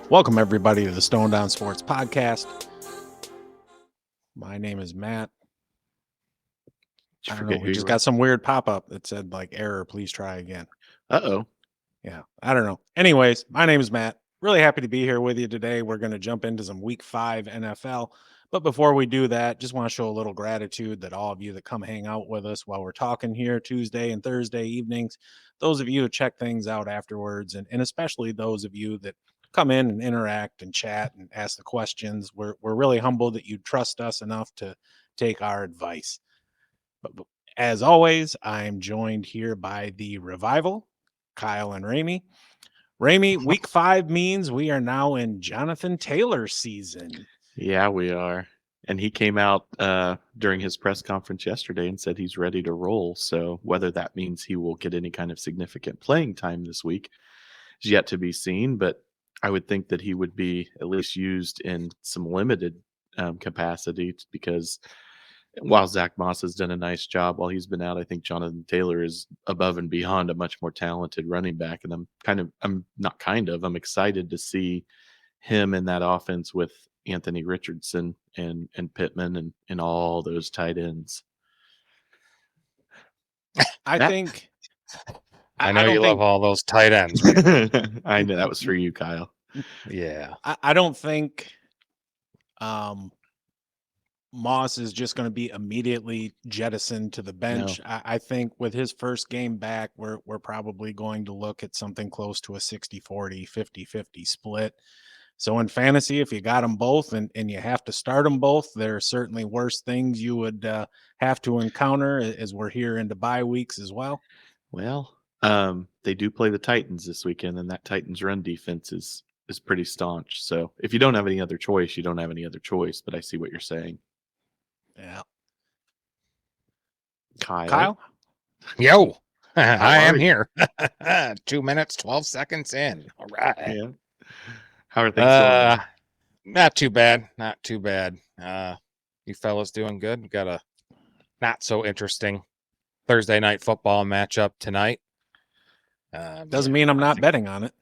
Welcome, everybody, to the Stone Down Sports Podcast. My name is Matt. I don't know. We just got some weird pop-up that said, like, error, please try again. Uh-oh. Yeah, I don't know. Anyways, my name is Matt. Really happy to be here with you today. We're going to jump into some Week 5 NFL. But before we do that, just want to show a little gratitude that all of you that come hang out with us while we're talking here Tuesday and Thursday evenings, those of you who check things out afterwards, and especially those of you that come in and interact and chat and ask the questions. We're really humbled that you trust us enough to take our advice. But as always, I'm joined here by the Revival, Kyle and Ramey. Ramey, Week 5 means we are now in Jonathan Taylor season. Yeah, we are. And he came out during his press conference yesterday and said he's ready to roll. So whether that means he will get any kind of significant playing time this week is yet to be seen. But I would think that he would be at least used in some limited capacity because while Zach Moss has done a nice job while he's been out, I think Jonathan Taylor is above and beyond a much more talented running back. And I'm excited to see him in that offense with Anthony Richardson and Pittman and all those tight ends. I think I know you love all those tight ends. I know that was for you, Kyle. Yeah. I don't think Moss is just going to be immediately jettisoned to the bench. No. I think with his first game back, we're probably going to look at something close to a 60-40, 50-50 split. So in fantasy, if you got them both and you have to start them both, there are certainly worse things you would have to encounter as we're here into bye weeks as well. Well, they do play the Titans this weekend, and that Titans run defense is pretty staunch. So if you don't have any other choice, you don't have any other choice. But I see what you're saying. Yeah. Kyle? Yo, I am here. 2 minutes, 12 seconds in. All right. Yeah. How are things going? Not too bad. Not too bad. You fellas doing good? We got a not so interesting Thursday night football matchup tonight. Doesn't mean I'm not betting on it.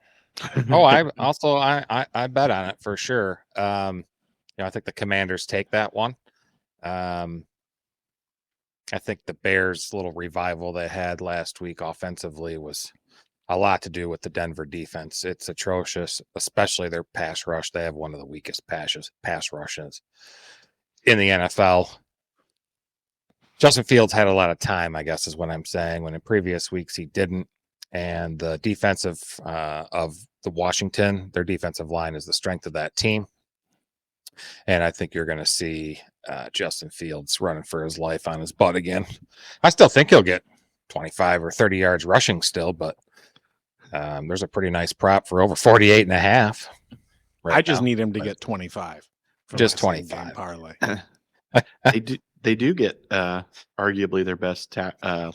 I bet on it for sure. I think the Commanders take that one. I think the Bears' little revival they had last week offensively was a lot to do with the Denver defense. It's atrocious, especially their pass rush. They have one of the weakest pass rushes in the NFL. Justin Fields had a lot of time, I guess is what I'm saying, when in previous weeks he didn't. And the defensive of the Washington, their defensive line is the strength of that team. And I think you're going to see Justin Fields running for his life on his butt again. I still think he'll get 25 or 30 yards rushing still, but there's a pretty nice prop for over 48 and a half. I just need him to get 25. Just 25 parlay. They do get arguably their best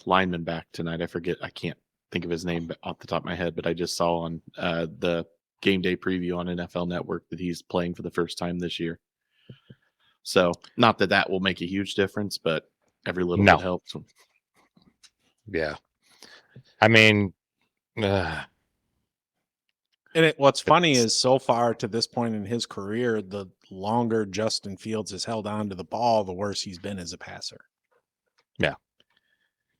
lineman back tonight. I can't think of his name off the top of my head, but I just saw on the game day preview on NFL Network that he's playing for the first time this year. So not that will make a huge difference, but every little bit helps. Yeah. I mean, what's funny is so far to this point in his career, the longer Justin Fields has held on to the ball, the worse he's been as a passer. Yeah.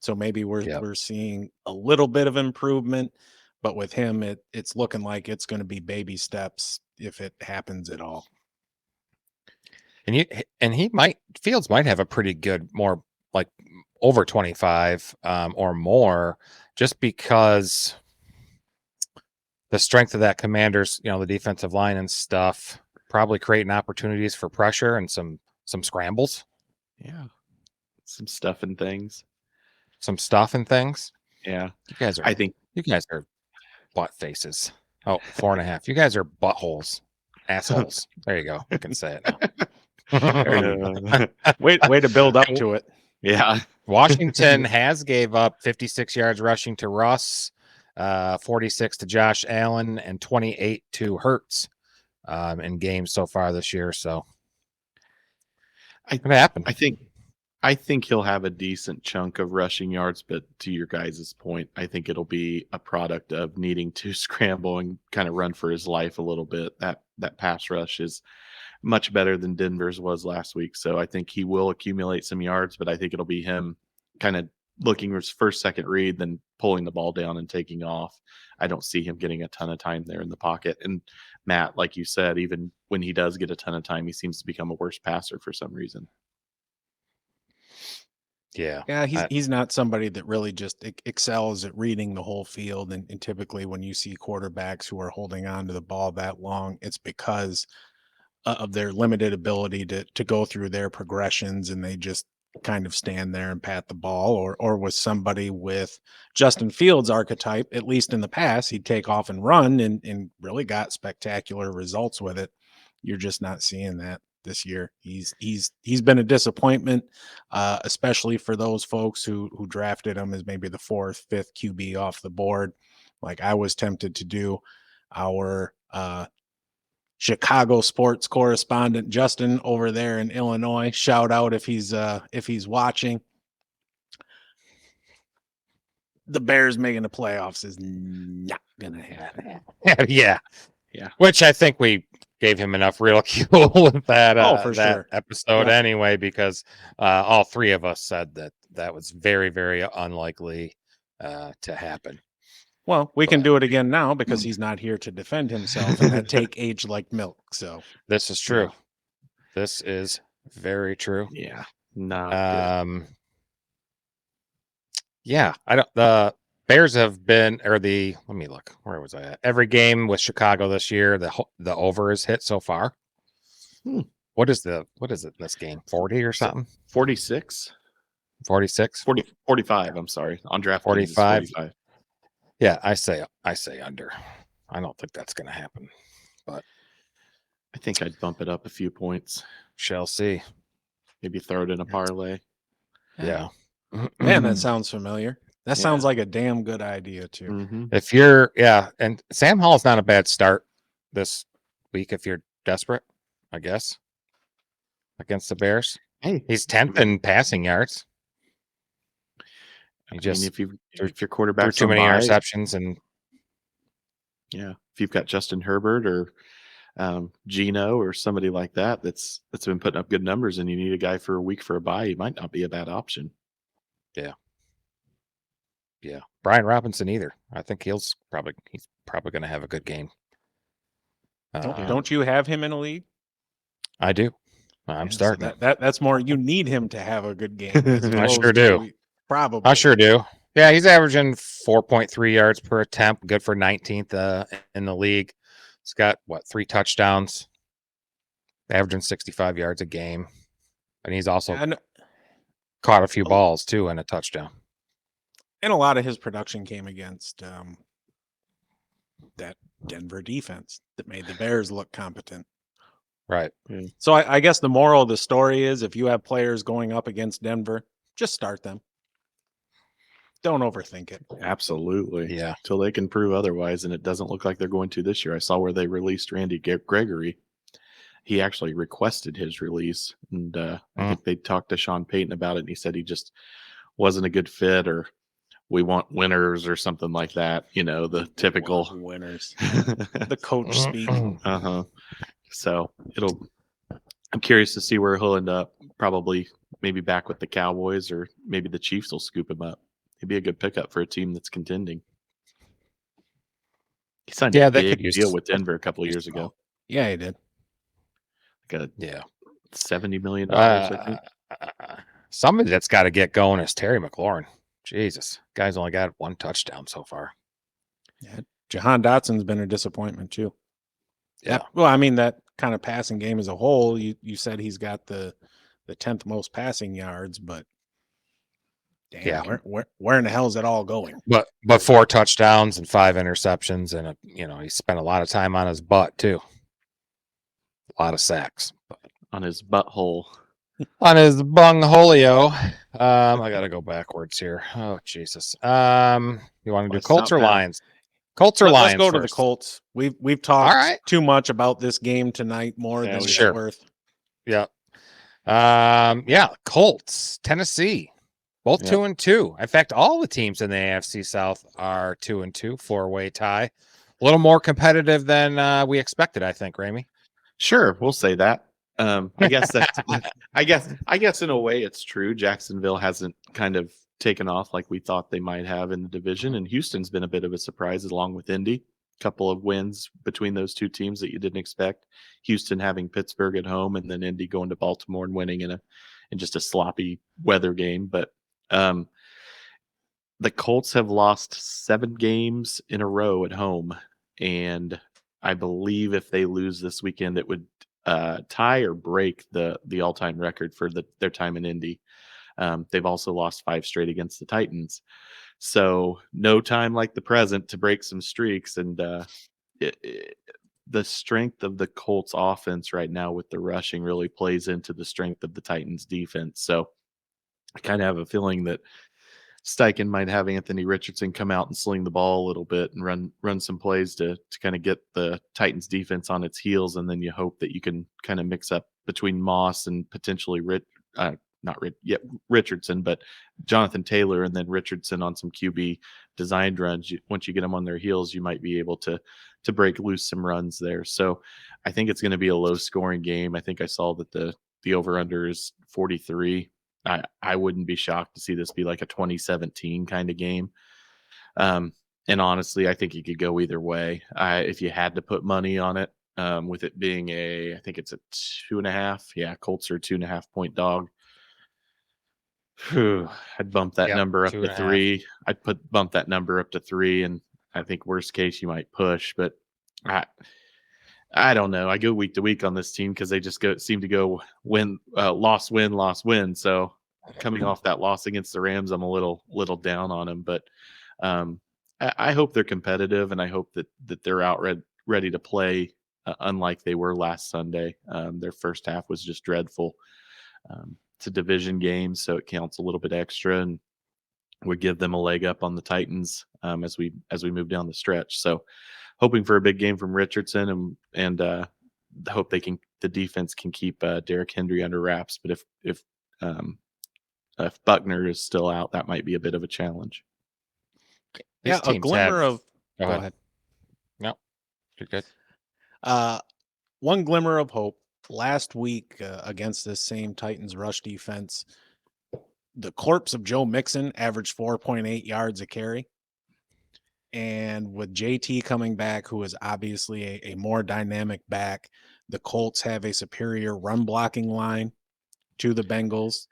So maybe we're seeing a little bit of improvement, but with him, it's looking like it's going to be baby steps if it happens at all. And Fields might have a pretty good, more like over 25 or more, just because the strength of that Commanders, the defensive line and stuff, probably creating opportunities for pressure and some scrambles. Yeah. Some stuff and things. Yeah. I think you guys are butt faces. Oh, 4.5. You guys are buttholes. Assholes. There you go. You can say it now. Way to build up to it. Yeah. Washington has gave up 56 yards rushing to Russ, 46 to Josh Allen, and 28 to Hurts in games so far this year. So it happened. I think I think he'll have a decent chunk of rushing yards, but to your guys' point, I think it'll be a product of needing to scramble and kind of run for his life a little bit. That pass rush is much better than Denver's was last week, so I think he will accumulate some yards, but I think it'll be him kind of looking for his first, second read, then pulling the ball down and taking off. I don't see him getting a ton of time there in the pocket. And Matt, like you said, even when he does get a ton of time, he seems to become a worse passer for some reason. Yeah. Yeah, he's not somebody that really just excels at reading the whole field. And typically, when you see quarterbacks who are holding on to the ball that long, it's because of their limited ability to go through their progressions, and they just kind of stand there and pat the ball. Or with somebody with Justin Fields' archetype, at least in the past, he'd take off and run and really got spectacular results with it. You're just not seeing that this year. He's been a disappointment, especially for those folks who drafted him as maybe the 4th, 5th QB off the board, like I was tempted to do. Our Chicago sports correspondent Justin over there in Illinois, shout out if he's watching. The Bears making the playoffs is not gonna happen. Yeah. Yeah. Which I think we gave him enough ridicule with that, for that sure. episode Yeah. anyway, because all three of us said that was very, very unlikely to happen. Well, we can do it again now because he's not here to defend himself, and that take age like milk. So This is true. This is very true. Yeah. Not good. Yeah, the Bears have been, let me look, where was I at? Every game with Chicago this year, the over is hit so far. What is it in this game? 40 or something? 46? 46? 45, I'm sorry. On draft 45. 45. Yeah, I say under. I don't think that's going to happen, but I think I'd bump it up a few points. Shall see. Maybe throw it in a parlay. Yeah. man, that sounds familiar. That sounds like a damn good idea too. Mm-hmm. If and Sam Hall's not a bad start this week if you're desperate, I guess, against the Bears. Hey, he's 10th in passing yards. If your quarterback's too many bye, interceptions, and if you've got Justin Herbert or Geno or somebody like that's been putting up good numbers, and you need a guy for a week for a bye, he might not be a bad option. Yeah. Brian Robinson either. I think he's probably going to have a good game. Don't you have him in a league? I do. I'm starting. So that's more. You need him to have a good game. I sure do. Probably. I sure do. Yeah, he's averaging 4.3 yards per attempt, good for 19th in the league. He's got 3 touchdowns, averaging 65 yards a game, and he's also caught a few balls too and a touchdown. And a lot of his production came against that Denver defense that made the Bears look competent. Right. So I guess the moral of the story is, if you have players going up against Denver, just start them. Don't overthink it. Absolutely. Yeah. Till they can prove otherwise, and it doesn't look like they're going to this year. I saw where they released Randy Gregory. He actually requested his release, and I think they talked to Sean Payton about it, and he said he just wasn't a good fit, or we want winners or something like that. The typical winners. The coach speak. So I'm curious to see where he'll end up. Probably maybe back with the Cowboys, or maybe the Chiefs will scoop him up. He'd be a good pickup for a team that's contending. He signed a big deal with Denver a couple of years ago. Yeah, he did. Like $70 million, I think. Somebody that's got to get going is Terry McLaurin. Jesus, guy's only got 1 touchdown so far. Yeah, Jahan Dotson's been a disappointment too. Yeah. Well, I mean, that kind of passing game as a whole, you said he's got the 10th most passing yards, but damn, where in the hell is it all going? But 4 touchdowns and 5 interceptions, and he spent a lot of time on his butt too. A lot of sacks on his butthole. On his bungholio. I gotta go backwards here. Oh Jesus. You want to do Colts or Lions? Colts or Lions? Let's go first. to the Colts. We've talked too much about this game tonight, more than it's worth. Yeah. Yeah, Colts, Tennessee, both Yep. 2-2. In fact, all the teams in the AFC South are 2-2, 4-way tie. A little more competitive than we expected, I think, Ramey. Sure, we'll say that. I guess that's I guess in a way it's true. Jacksonville hasn't kind of taken off like we thought they might have in the division, and Houston's been a bit of a surprise along with Indy. Couple of wins between those two teams that you didn't expect. Houston having Pittsburgh at home, and then Indy going to Baltimore and winning in just a sloppy weather game. But the Colts have lost 7 games in a row at home, and I believe if they lose this weekend, it would tie or break the all-time record for their time in Indy. They've also lost 5 straight against the Titans, so no time like the present to break some streaks. And the strength of the Colts offense right now with the rushing really plays into the strength of the Titans defense. So I kind of have a feeling that Steichen might have Anthony Richardson come out and sling the ball a little bit and run some plays to kind of get the Titans defense on its heels, and then you hope that you can kind of mix up between Moss and potentially Richardson, but Jonathan Taylor and then Richardson on some QB designed runs. Once you get them on their heels, you might be able to break loose some runs there. So I think it's going to be a low scoring game. I think I saw that the over under is 43. I wouldn't be shocked to see this be like a 2017 kind of game. And honestly, I think it could go either way. If you had to put money on it, with it being I think it's a 2.5. Yeah, Colts are 2.5 point dog. I'd bump that number up to 3. I'd bump that number up to 3, and I think worst case you might push, but I don't know. I go week to week on this team because they just seem to go win, loss, win, loss, win. So coming off that loss against the Rams, I'm a little down on them. But I hope they're competitive, and I hope that they're out ready to play, unlike they were last Sunday. Their first half was just dreadful. It's a division game, so it counts a little bit extra, and would give them a leg up on the Titans as we move down the stretch. So hoping for a big game from Richardson, and hope the defense can keep Derrick Henry under wraps. But if Buckner is still out, that might be a bit of a challenge. Yeah, a glimmer of. Go ahead. No, you're good. One glimmer of hope. Last week against this same Titans rush defense, the corpse of Joe Mixon averaged 4.8 yards a carry. And with JT coming back, who is obviously a more dynamic back, the Colts have a superior run blocking line to the Bengals.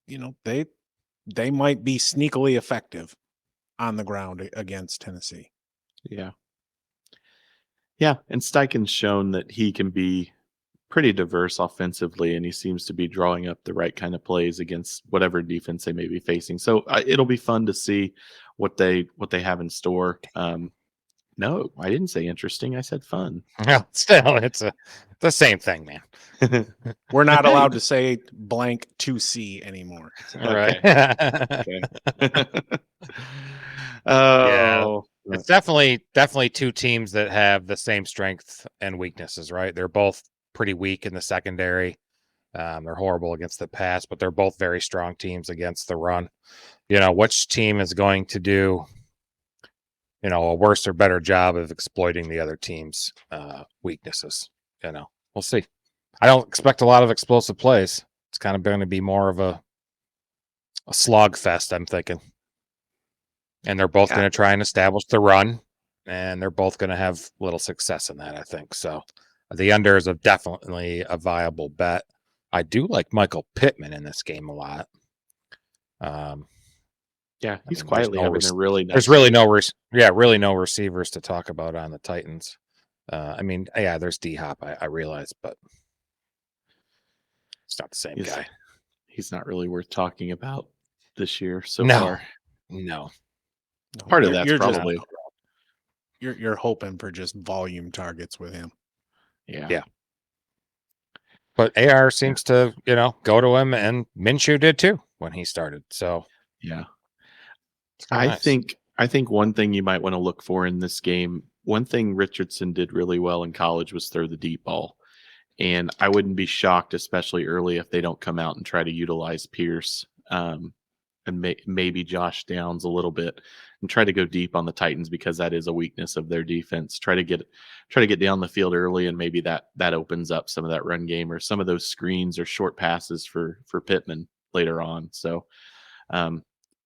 You know, they might be sneakily effective on the ground against Tennessee. Yeah. And Steichen's shown that he can be pretty diverse offensively, and he seems to be drawing up the right kind of plays against whatever defense they may be facing. So it'll be fun to see what they have in store. No, I didn't say interesting. I said fun. Well, still, it's the same thing, man. We're not allowed to say blank 2C anymore. All right. Okay. Yeah. It's definitely two teams that have the same strengths and weaknesses, right? They're both pretty weak in the secondary. They're horrible against the pass, but they're both very strong teams against the run. You know, which team is going to do, you know, a worse or better job of exploiting the other team's weaknesses? You know, we'll see. I don't expect a lot of explosive plays. It's kind of going to be more of a slog fest, I'm thinking. And they're both going to try and establish the run, and they're both going to have little success in that, I think. So the under is definitely a viable bet. I do like Michael Pittman in this game a lot. He's quietly having a really nice. There's really no receivers to talk about on the Titans. There's D-Hop, I realize, but it's not the same guy. He's not really worth talking about this year so No. far. No. Part of that's probably you're hoping for just volume targets with him. Yeah. But AR seems to, go to him, and Minshew did too when he started. So yeah. I think one thing you might want to look for in this game, one thing Richardson did really well in college was throw the deep ball. And I wouldn't be shocked, especially early, if they don't come out and try to utilize Pierce and maybe Josh Downs a little bit and try to go deep on the Titans, because that is a weakness of their defense. Try to get down the field early, and maybe that opens up some of that run game or some of those screens or short passes for Pittman later on. So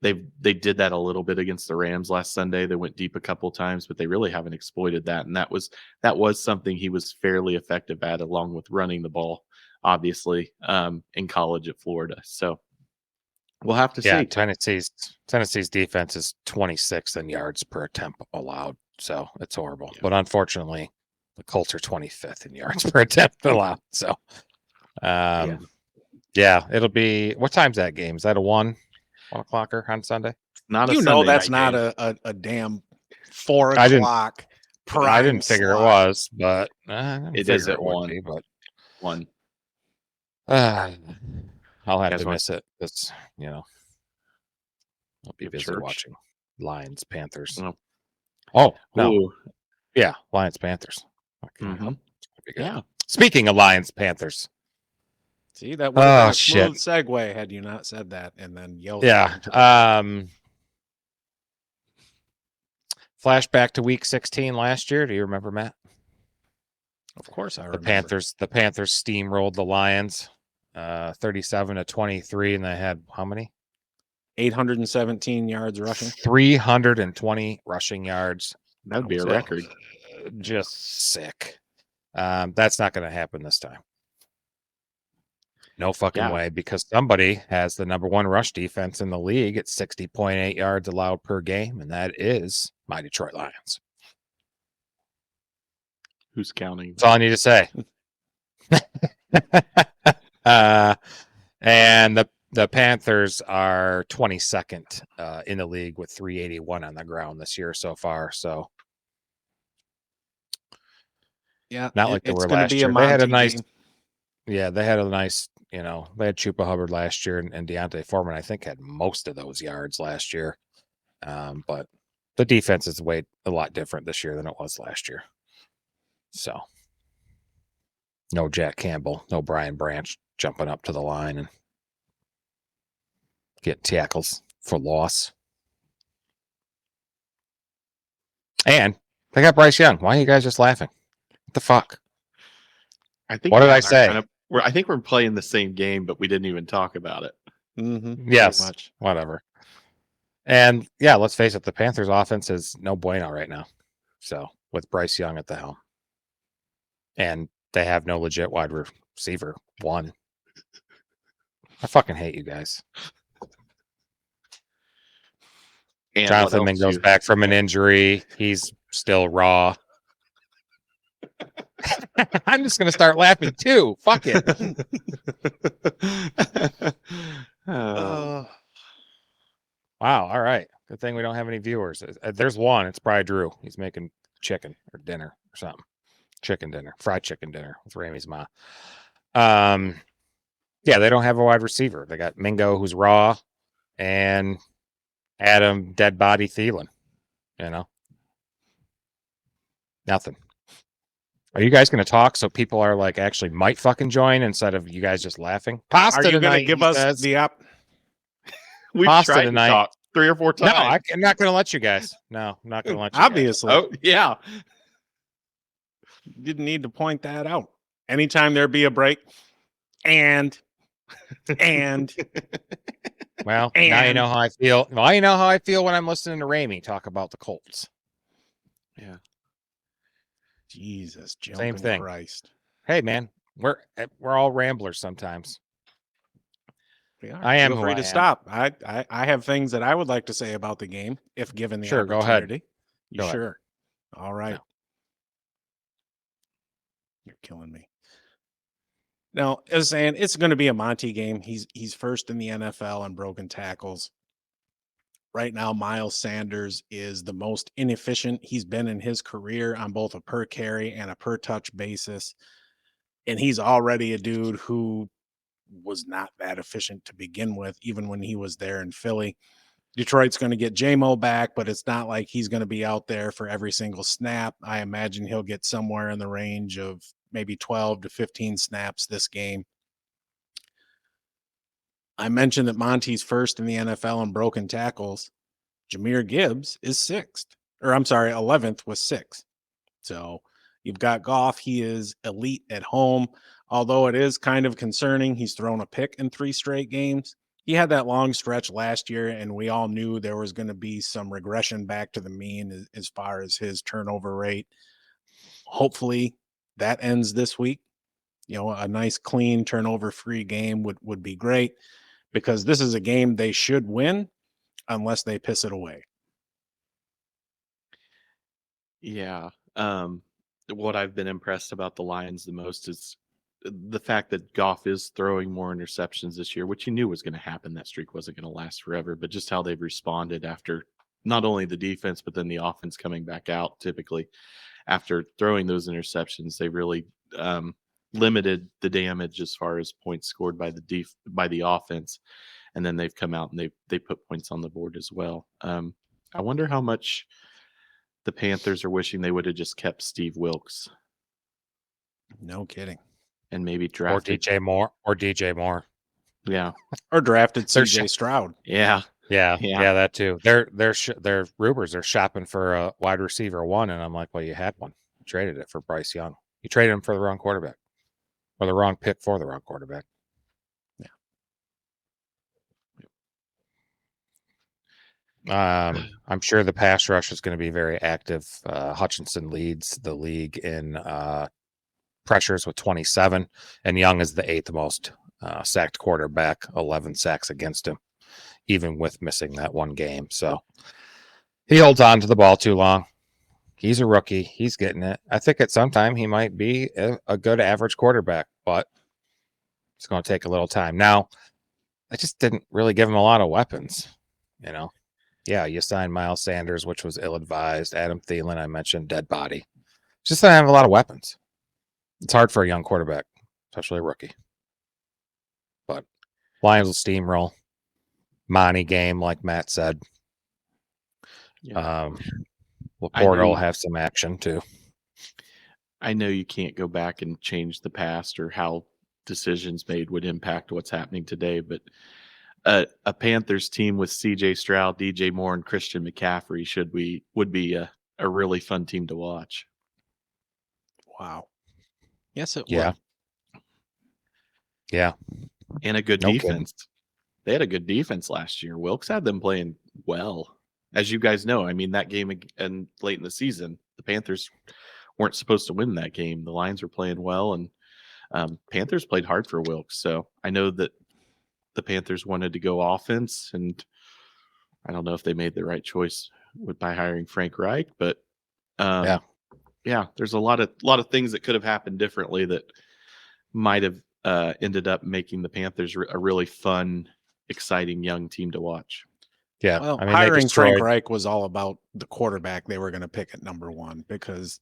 they did that a little bit against the Rams last Sunday. They went deep a couple times, but they really haven't exploited that. And that was something he was fairly effective at, along with running the ball, obviously, in college at Florida. So we'll have to see. Tennessee's defense is 26th in yards per attempt allowed, so it's horrible. Yeah. But unfortunately, the Colts are 25th in yards per attempt allowed. So, yeah, it'll be. What time's that game? Is that a 1 o'clocker on Sunday? Not a You know Sunday that's night not game. a damn 4 I didn't- o'clock prime I didn't figure slot. it was, but It is at 1. Be, but 1. I'll have Guys to want- miss it. It's I'll be Have busy church? watching Lions Panthers. Oh. Oh no, Ooh. yeah, Lions Panthers. Okay. Mhm. That'd be good. Yeah. Speaking of Lions Panthers, See, that would have been Oh, a smooth segue had you not said that and then yelled. yeah. into the- Flashback to Week 16 last year. Do you remember, Matt? Of course, I The remember. Panthers steamrolled the Lions, 37-23, and they had how many? 817 yards rushing. 320 rushing yards. That'd be a So, record. Just sick. That's not going to happen this time. No fucking Yeah. way, because somebody has the number 1 rush defense in the league at 60.8 yards allowed per game, and that is my Detroit Lions. Who's counting? That's all I need to say. And the Panthers are 22nd in the league with 381 on the ground this year so far. So Yeah, not like they it's were gonna last be year. a They had a Monty nice, game. yeah, they had a nice, they had Chupa Hubbard last year, and Deontay Foreman, I think, had most of those yards last year. But the defense is a lot different this year than it was last year. So no Jack Campbell, no Brian Branch jumping up to the line and getting tackles for loss. And they got Bryce Young. Why are you guys just laughing? What the fuck? I think What did I Matt and say? I think we're playing the same game, but we didn't even talk about it. Mm-hmm, Yes. much. Whatever. And yeah, let's face it, the Panthers offense is no bueno right now. So with Bryce Young at the helm. And they have no legit wide receiver. 1. I fucking hate you guys. And Jonathan what else Mingo's back from an injury. He's still raw. I'm just going to start laughing too. Fuck it. Wow. All right. Good thing we don't have any viewers. There's one. It's probably Drew. He's making chicken or dinner or something. Chicken dinner, fried chicken dinner with Ramey's ma. Yeah, they don't have a wide receiver. They got Mingo, who's raw, and Adam dead body Thielen. Nothing. Are you guys going to talk so people are like actually might fucking join instead of you guys just laughing? Pasta Are you tonight, going to give he us says. the up? We've Pasta tried tonight. to talk 3 or 4 times. No, I'm not going to let you guys. No, I'm not going to let you. Obviously, Oh, yeah. you didn't need to point that out. Anytime there be a break, and Well, now you And- know how I feel. Well, you know how I feel when I'm listening to Ramey talk about the Colts. Yeah. Jesus, Same jumping thing. Christ. Hey, man, we're all ramblers sometimes. We are. I am Feel who free I to am. stop. I have things that I would like to say about the game if given the Sure, go ahead. opportunity. You Go ahead. sure? All right. No. You're killing me. Now, as I was saying, it's going to be a Monty game. He's first in the NFL on broken tackles. Right now, Miles Sanders is the most inefficient he's been in his career on both a per carry and a per touch basis. And he's already a dude who was not that efficient to begin with, even when he was there in Philly. Detroit's going to get J-Mo back, but it's not like he's going to be out there for every single snap. I imagine he'll get somewhere in the range of maybe 12 to 15 snaps this game. I mentioned that Monty's first in the NFL in broken tackles. Jahmyr Gibbs is 11th with 6. So you've got Goff. He is elite at home, although it is kind of concerning. He's thrown a pick in 3 straight games. He had that long stretch last year, and we all knew there was going to be some regression back to the mean as far as his turnover rate. Hopefully that ends this week. A nice, clean, turnover-free game would be great, because this is a game they should win unless they piss it away. Yeah. What I've been impressed about the Lions the most is the fact that Goff is throwing more interceptions this year, which you knew was going to happen. That streak wasn't going to last forever, but just how they've responded after not only the defense, but then the offense coming back out. Typically, after throwing those interceptions, they really limited the damage as far as points scored by the offense, and then they've come out and they put points on the board as well. I wonder how much the Panthers are wishing they would have just kept Steve Wilkes No kidding. and maybe Or drafted DJ Moore. Yeah. Or drafted They're CJ Stroud. Yeah. Yeah, Yeah. that too. Their rumors are shopping for a wide receiver 1, and I'm like, well, you had one. You traded it for Bryce Young. You traded him for the wrong quarterback, or the wrong pick for the wrong quarterback. I'm sure the pass rush is going to be very active. Hutchinson leads the league in pressures with 27, and Young is the 8th most sacked quarterback, 11 sacks against him, even with missing that one game. So he holds on to the ball too long. He's a rookie. He's getting it. I think at some time he might be a good average quarterback, but it's going to take a little time. Now, I just didn't really give him a lot of weapons, Yeah, you signed Miles Sanders, which was ill-advised. Adam Thielen, I mentioned, dead body. Just that I have a lot of weapons. It's hard for a young quarterback, especially a rookie. But Lions will steamroll. Monty game, like Matt said. Yeah. Laporta will have some action too. I know you can't go back and change the past or how decisions made would impact what's happening today, but a Panthers team with CJ Stroud, DJ Moore, and Christian McCaffrey would be a really fun team to watch. Wow. Yes, it Yeah. would. Yeah. And a good No defense. Kidding. They had a good defense last year. Wilkes had them playing well. As you guys know, I mean, that game and late in the season, the Panthers weren't supposed to win that game. The Lions were playing well, and Panthers played hard for Wilkes. So I know that the Panthers wanted to go offense, and I don't know if they made the right choice by hiring Frank Reich, but yeah, there's a lot of things that could have happened differently that might have ended up making the Panthers a really fun, exciting young team to watch. Yeah, well, I mean, hiring Frank Reich was all about the quarterback they were going to pick at number 1, because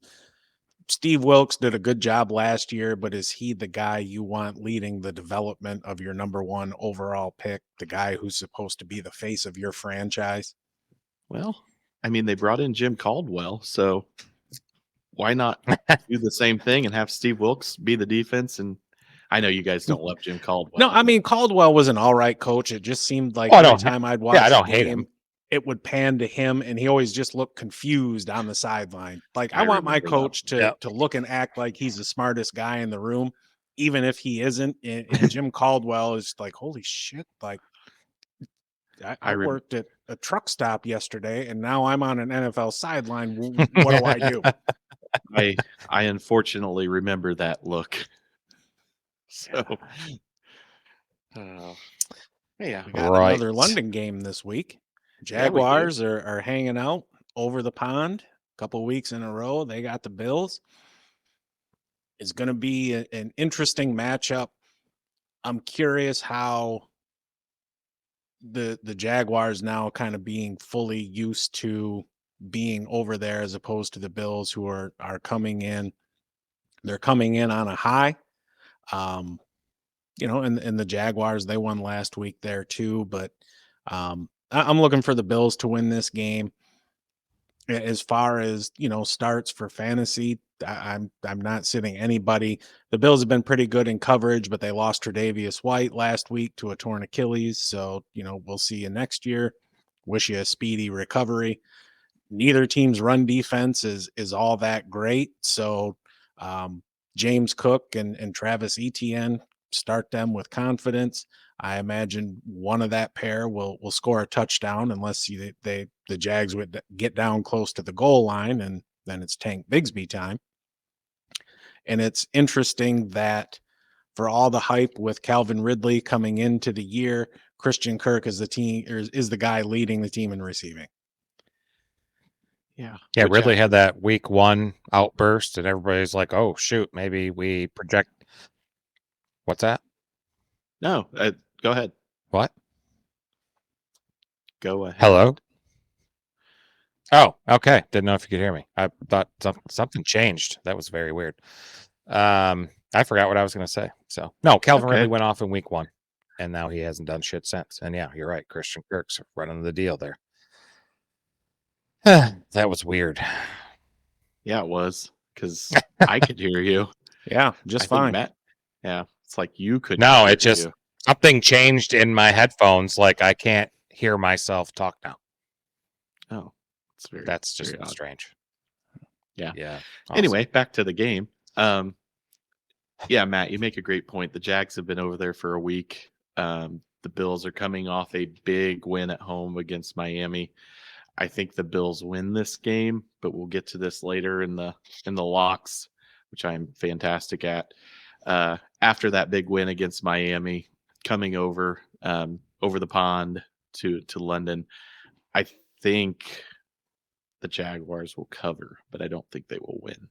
Steve Wilkes did a good job last year, but is he the guy you want leading the development of your number 1 overall pick, the guy who's supposed to be the face of your franchise? Well, I mean, they brought in Jim Caldwell, so why not do the same thing and have Steve Wilkes be the defense? And I know you guys don't love Jim Caldwell. No, I mean, Caldwell was an all right coach. It just seemed like every time I'd watch the game, it would pan to him, and he always just looked confused on the sideline. Like, I want my coach to look and act like he's the smartest guy in the room, even if he isn't. And Jim Caldwell is like, holy shit, like, I worked at a truck stop yesterday, and now I'm on an NFL sideline. What do I do? I unfortunately remember that look. So, yeah, we got another London game this week. Jaguars are hanging out over the pond a couple weeks in a row. They got the Bills. It's going to be an interesting matchup. I'm curious how the Jaguars now kind of being fully used to being over there as opposed to the Bills, who are coming in. They're coming in on a high. And the Jaguars, they won last week there too, but I'm looking for the Bills to win this game. As far as, starts for fantasy, I'm not sitting anybody. The Bills have been pretty good in coverage, but they lost Tre'Davious White last week to a torn Achilles. So, we'll see you next year. Wish you a speedy recovery. Neither team's run defense is all that great. So James Cook and Travis Etienne, start them with confidence. I imagine one of that pair will score a touchdown unless the Jags would get down close to the goal line, and then it's Tank Bigsby time. And it's interesting that for all the hype with Calvin Ridley coming into the year, Christian Kirk is the guy leading the team in receiving. Yeah. Yeah, Which Ridley had that week 1 outburst, and everybody's like, "Oh shoot, maybe we project." What's that? No, go ahead. What? Go ahead. Hello? Oh, okay. Didn't know if you could hear me. I thought something changed. That was very weird. I forgot what I was going to say. So, no, Calvin Okay. Ridley went off in week 1, and now he hasn't done shit since. And yeah, you're right. Christian Kirk's running the deal there. That was weird. Yeah, it was, because I could hear you. Yeah, just I think fine. Matt. Yeah, it's like you couldn't. No, hear it just you. something changed in my headphones. Like I can't hear myself talk now. Oh, it's very. That's just very odd. strange. Yeah. Yeah. Awesome. Anyway, back to the game. Yeah, Matt, you make a great point. The Jags have been over there for a week. The Bills are coming off a big win at home against Miami. I think the Bills win this game, but we'll get to this later in the locks, which I'm fantastic at. After that big win against Miami, coming over the pond to London, I think the Jaguars will cover, but I don't think they will win.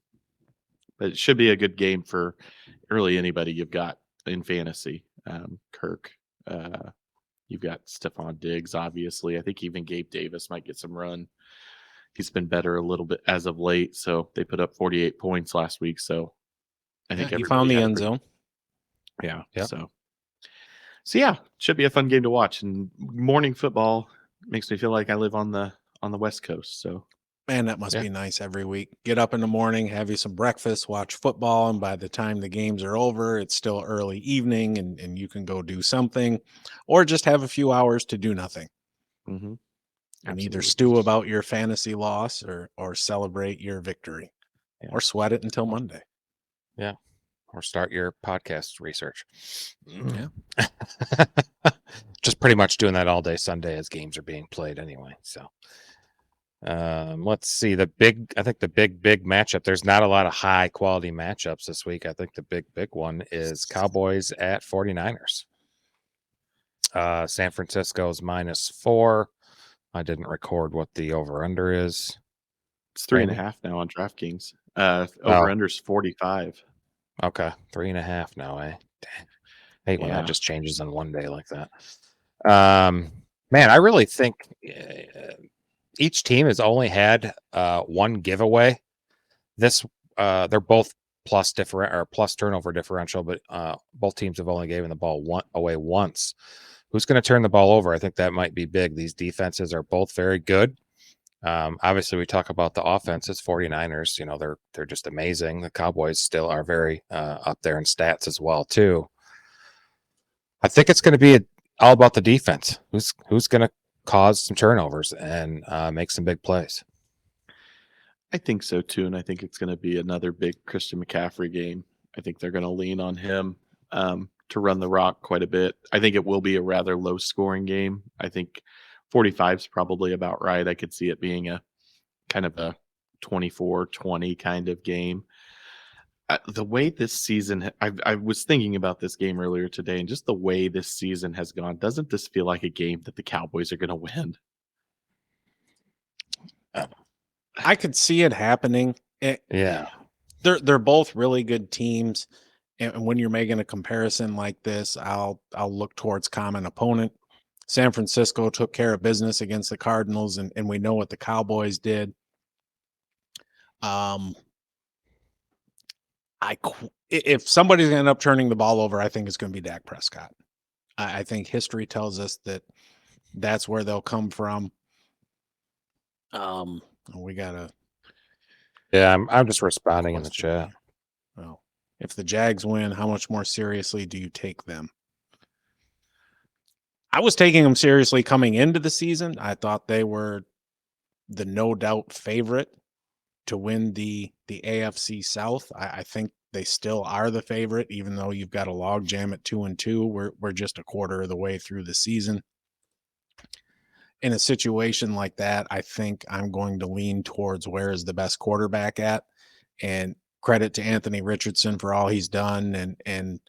But it should be a good game for really anybody you've got in fantasy. Kirk, you've got Stephon Diggs, obviously. I think even Gabe Davis might get some run. He's been better a little bit as of late. So they put up 48 points last week. So I think he found the end zone. Yeah. Yep. So yeah, should be a fun game to watch. And morning football makes me feel like I live on the West Coast. So Man, that must be nice every week. Get up in the morning, have you some breakfast, watch football, and by the time the games are over, it's still early evening and you can go do something, or just have a few hours to do nothing. mm-hmm. And either stew about your fantasy loss or celebrate your victory, or sweat it until Monday. Yeah. Or start your podcast research. Yeah. Just pretty much doing that all day Sunday as games are being played anyway. So let's see I think the big matchup. There's not a lot of high quality matchups this week. I think the big one is Cowboys at 49ers. San Francisco's -4. I didn't record what the over under is. It's 3.5 now on DraftKings. Over under's 45. Okay, 3.5 now, eh? Dang. I hate when that just changes in one day like that. Man, I really think each team has only had one giveaway. They're both plus turnover differential, but both teams have only given the ball away once. Who's going to turn the ball over? I think that might be big. These defenses are both very good. Obviously, we talk about the offenses. 49ers, they're just amazing. The Cowboys still are very up there in stats as well, too. I think it's going to be all about the defense. Who's going to cause some turnovers and make some big plays? I think so, too, and I think it's going to be another big Christian McCaffrey game. I think they're going to lean on him to run the rock quite a bit. I think it will be a rather low-scoring game. I think 45 is probably about right. I could see it being a kind of a 24-20 kind of game. The way this season, I was thinking about this game earlier today, and just the way this season has gone, doesn't this feel like a game that the Cowboys are going to win? I could see it happening. Yeah. They're both really good teams. And when you're making a comparison like this, I'll look towards common opponent. San Francisco took care of business against the Cardinals, and we know what the Cowboys did. If somebody's going to end up turning the ball over, I think it's going to be Dak Prescott. I think history tells us that that's where they'll come from. We got a Yeah, I'm just responding in the question chat. here. Well, if the Jags win, how much more seriously do you take them? I was taking them seriously coming into the season. I thought they were the no doubt favorite to win the AFC South. I think they still are the favorite, even though you've got a log jam at 2-2. We're just a quarter of the way through the season. In a situation like that, I think I'm going to lean towards where is the best quarterback at, and credit to Anthony Richardson for all he's done, and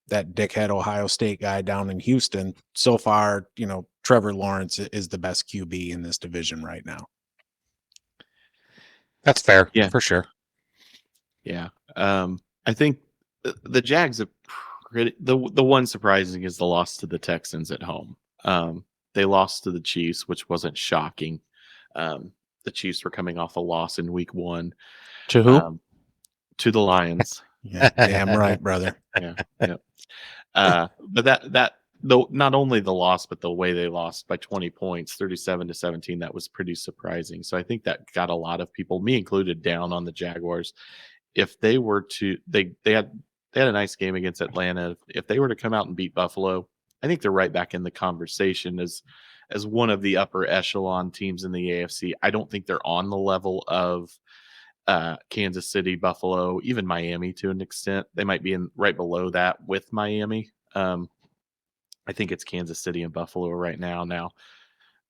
that dickhead Ohio State guy down in Houston. So far, Trevor Lawrence is the best QB in this division right now. That's fair. Yeah. For sure. Yeah. I think the Jags have the one surprising is the loss to the Texans at home. They lost to the Chiefs, which wasn't shocking. The Chiefs were coming off a loss in week 1. To who? To the Lions. Yeah, damn right, brother. Yeah. But that though, not only the loss, but the way they lost by 20 points, 37-17, that was pretty surprising. So I think that got a lot of people, me included, down on the Jaguars. If they were to, they had a nice game against Atlanta. If they were to come out and beat Buffalo, I think they're right back in the conversation as one of the upper echelon teams in the AFC. I don't think they're on the level of Kansas City, Buffalo, even Miami to an extent. They might be in right below that with Miami. I think it's Kansas City and Buffalo right now. Now,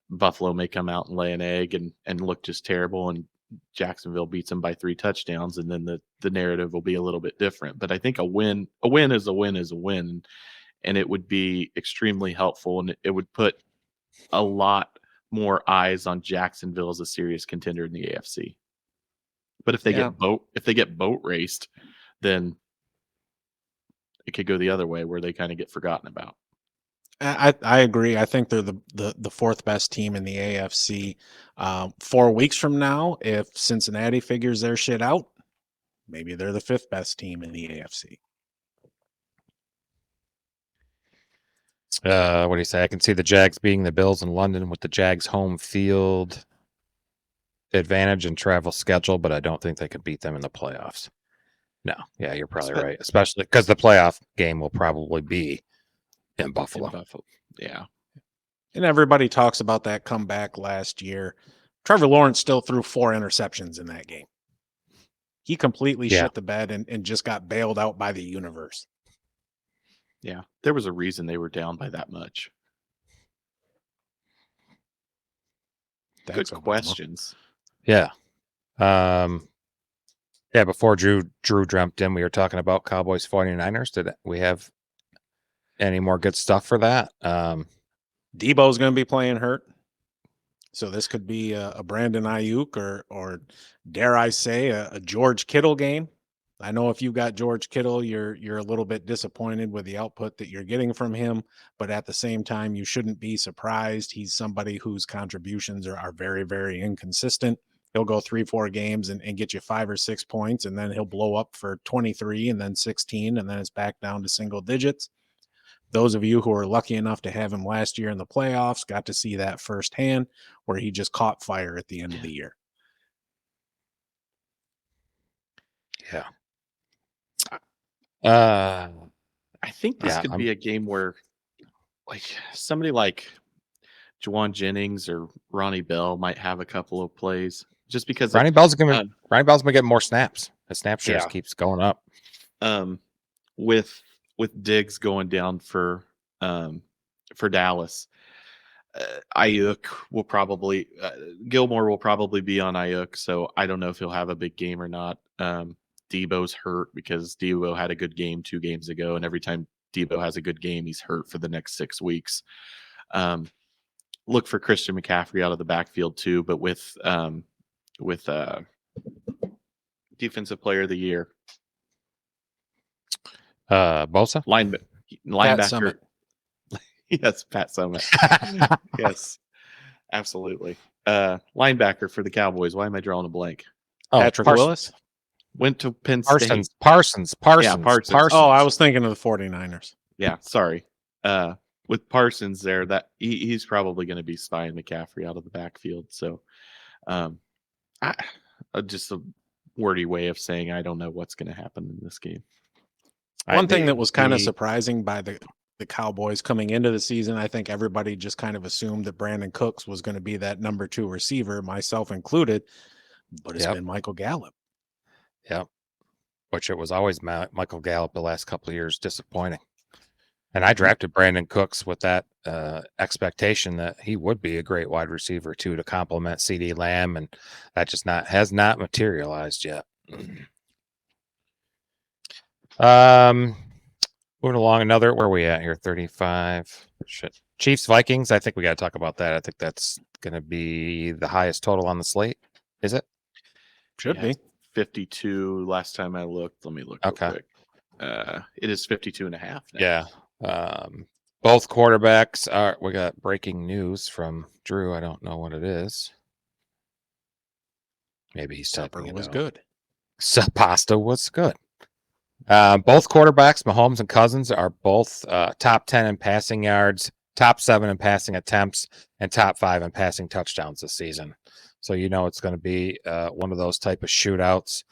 Buffalo may come out and lay an egg and look just terrible, and Jacksonville beats them by 3 touchdowns, and then the narrative will be a little bit different. But I think a win is a win, and it would be extremely helpful, and it would put a lot more eyes on Jacksonville as a serious contender in the AFC. But if they get boat raced, then it could go the other way where they kind of get forgotten about. I agree. I think they're the fourth best team in the AFC. 4 weeks from now, if Cincinnati figures their shit out, maybe they're the 5th best team in the AFC. What do you say? I can see the Jags beating the Bills in London with the Jags home field advantage and travel schedule, but I don't think they could beat them in the playoffs. No, yeah, you're probably right. Especially because the playoff game will probably be in Buffalo. Yeah. And everybody talks about that comeback last year. Trevor Lawrence still threw 4 interceptions in that game. He completely shit the bed and just got bailed out by the universe. Yeah, there was a reason they were down by that much. Thanks, Good Obama. questions. Yeah. Before Drew jumped in, we were talking about Cowboys 49ers. Did we have any more good stuff for that? Debo's going to be playing hurt. So this could be a Brandon Ayuk or dare I say a George Kittle game. I know if you got George Kittle, you're a little bit disappointed with the output that you're getting from him, but at the same time, you shouldn't be surprised. He's somebody whose contributions are very, very inconsistent. He'll go 3-4 games and get you 5 or 6 points, and then he'll blow up for 23 and then 16, and then it's back down to single digits. Those of you who are lucky enough to have him last year in the playoffs got to see that firsthand, where he just caught fire at the end of the year. Yeah. I think this could be a game where, like, somebody like Juwan Jennings or Ronnie Bell might have a couple of plays, just because Ronnie Bell's gonna get more snaps. The snap shares keeps going up. With Diggs going down for Dallas, Ayuk will probably Gilmore will probably be on Ayuk, so I don't know if he'll have a big game or not. Debo's hurt because Debo had a good game 2 games ago, and every time Debo has a good game, he's hurt for the next 6 weeks. Look for Christian McCaffrey out of the backfield too, but with defensive player of the year, Bosa, linebacker. Yes, Pat Summit. Yes, absolutely. Linebacker for the Cowboys. Why am I drawing a blank? Patrick Willis went to Penn State. Parsons. Yeah, Parsons. Oh, I was thinking of the 49ers. Yeah, sorry. With Parsons there, that he's probably going to be spying McCaffrey out of the backfield. So I, just a wordy way of saying I don't know what's going to happen in this game. One thing that was kind of surprising by the Cowboys coming into the season, I think everybody just kind of assumed that Brandon Cooks was going to be that number 2 receiver, myself included, but it's been Michael Gallup. Yep. Which it was always Michael Gallup the last couple of years, disappointing. And I drafted Brandon Cooks with that expectation that he would be a great wide receiver too, to complement CeeDee Lamb, and that just has not materialized yet. Moving along, where are we at here? 35. Shit. Chiefs Vikings. I think we got to talk about that. I think that's going to be the highest total on the slate. Is it? Should be 52. Last time I looked, let me look real quick. It is 52.5 now. Yeah. Both quarterbacks are. We got breaking news from Drew. I don't know what it is. Maybe he's typing it out. Good. Pasta was good. Both quarterbacks, Mahomes and Cousins, are both top 10 in passing yards, top 7 in passing attempts, and top 5 in passing touchdowns this season. So it's going to be one of those type of shootouts.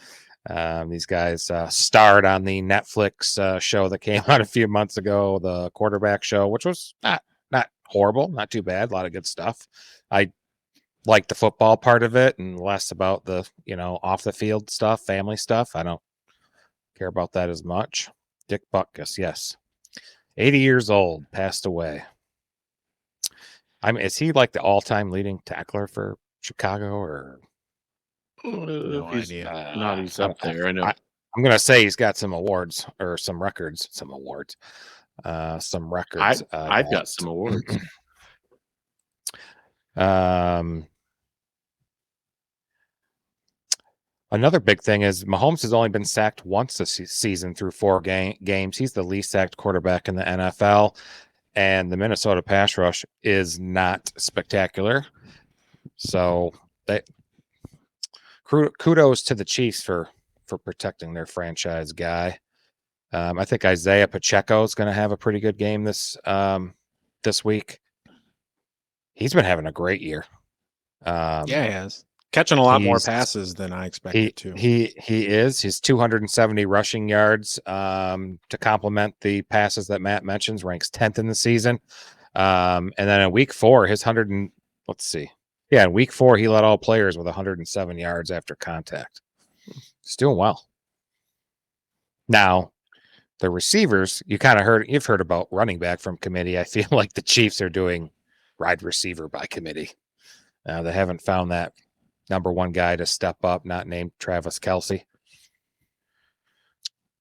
These guys starred on the Netflix show that came out a few months ago, the quarterback show, which was not horrible, not too bad, a lot of good stuff. I like the football part of it and less about the off the field stuff, family stuff. I don't care about that as much. Dick Butkus, yes. 80 years old, passed away. I mean, is he like the all-time leading tackler for Chicago, or no idea? Not he's up there. I know. I'm gonna say he's got some awards or some records. Some records. I've got some awards. Another big thing is Mahomes has only been sacked once this season through 4 games. He's the least sacked quarterback in the NFL, and the Minnesota pass rush is not spectacular. So kudos to the Chiefs for protecting their franchise guy. I think Isaiah Pacheco is going to have a pretty good game this week. He's been having a great year. Yeah, he has. Catching a lot more passes than I expected to. He is. He's 270 rushing yards to complement the passes that Matt mentions, ranks 10th in the season. And then in week 4, his 100 and let's see. Yeah, in week 4, he led all players with 107 yards after contact. He's doing well. Now, the receivers, you've heard about running back from committee. I feel like the Chiefs are doing wide receiver by committee. They haven't found that number 1 guy to step up, not named Travis Kelce.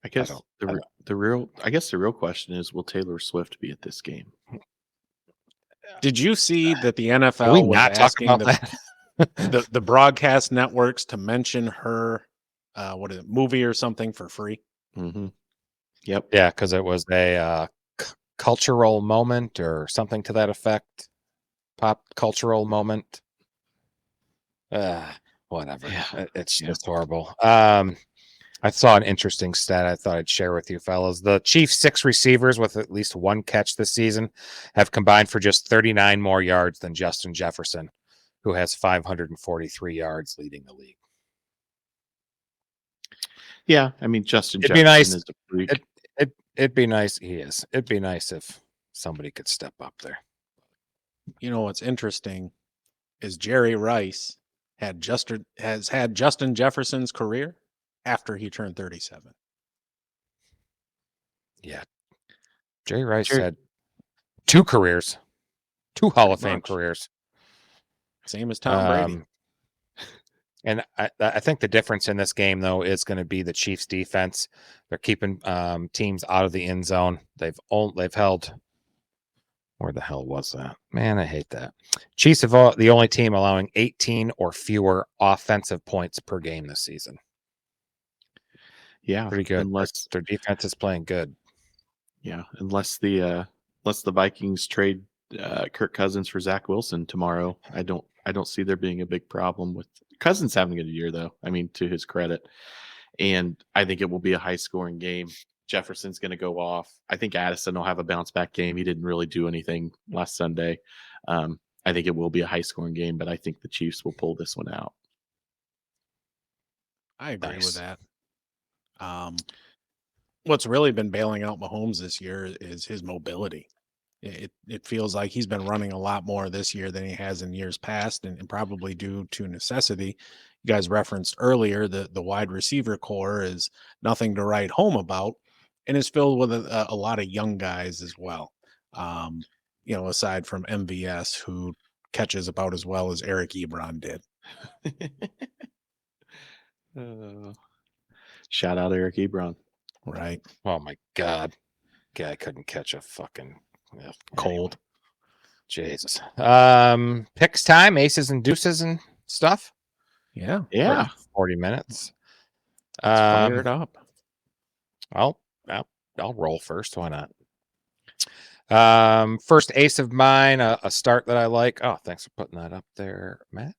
I guess the real question is, will Taylor Swift be at this game? Did you see that the NFL was asking the broadcast networks to mention her movie or something for free? Mm-hmm. Yep. Yeah, because it was a cultural moment or something to that effect. Pop cultural moment. Whatever. Yeah. It's just horrible. I saw an interesting stat I thought I'd share with you fellas. The Chiefs' 6 receivers with at least 1 catch this season have combined for just 39 more yards than Justin Jefferson, who has 543 yards leading the league. Yeah, I mean, Justin Jefferson is a freak. It'd be nice. He is. It'd be nice if somebody could step up there. What's interesting is Jerry Rice has had Justin Jefferson's career after he turned 37. Yeah. Jerry Rice had 2 careers, 2 Hall of Fame careers. Same as Tom Brady. And I think the difference in this game, though, is going to be the Chiefs' defense. They're keeping teams out of the end zone. They've held. Where the hell was that? Man, I hate that. Chiefs are the only team allowing 18 or fewer offensive points per game this season. Yeah, pretty good. Unless their defense is playing good. Yeah, unless the Vikings trade Kirk Cousins for Zach Wilson tomorrow, I don't see there being a big problem with Cousins having a good year, though. I mean, to his credit, and I think it will be a high-scoring game. Jefferson's going to go off. I think Addison will have a bounce-back game. He didn't really do anything last Sunday. I I think it will be a high-scoring game, but I think the Chiefs will pull this one out. I agree Nice. with that. What's really been bailing out Mahomes this year is his mobility. It feels like he's been running a lot more this year than he has in years past, and probably due to necessity. You guys referenced earlier that the wide receiver core is nothing to write home about, and is filled with a lot of young guys as well. Aside from MVS, who catches about as well as Eric Ebron did. Shout out Eric Ebron. Right. Oh my God. Guy couldn't catch a fucking Cold. Jesus. Picks time, aces and deuces and stuff. Yeah. Yeah. 40 minutes. Let's fire it up. I'll roll first. Why not? First ace of mine, a start that I like. Oh, thanks for putting that up there, Matt.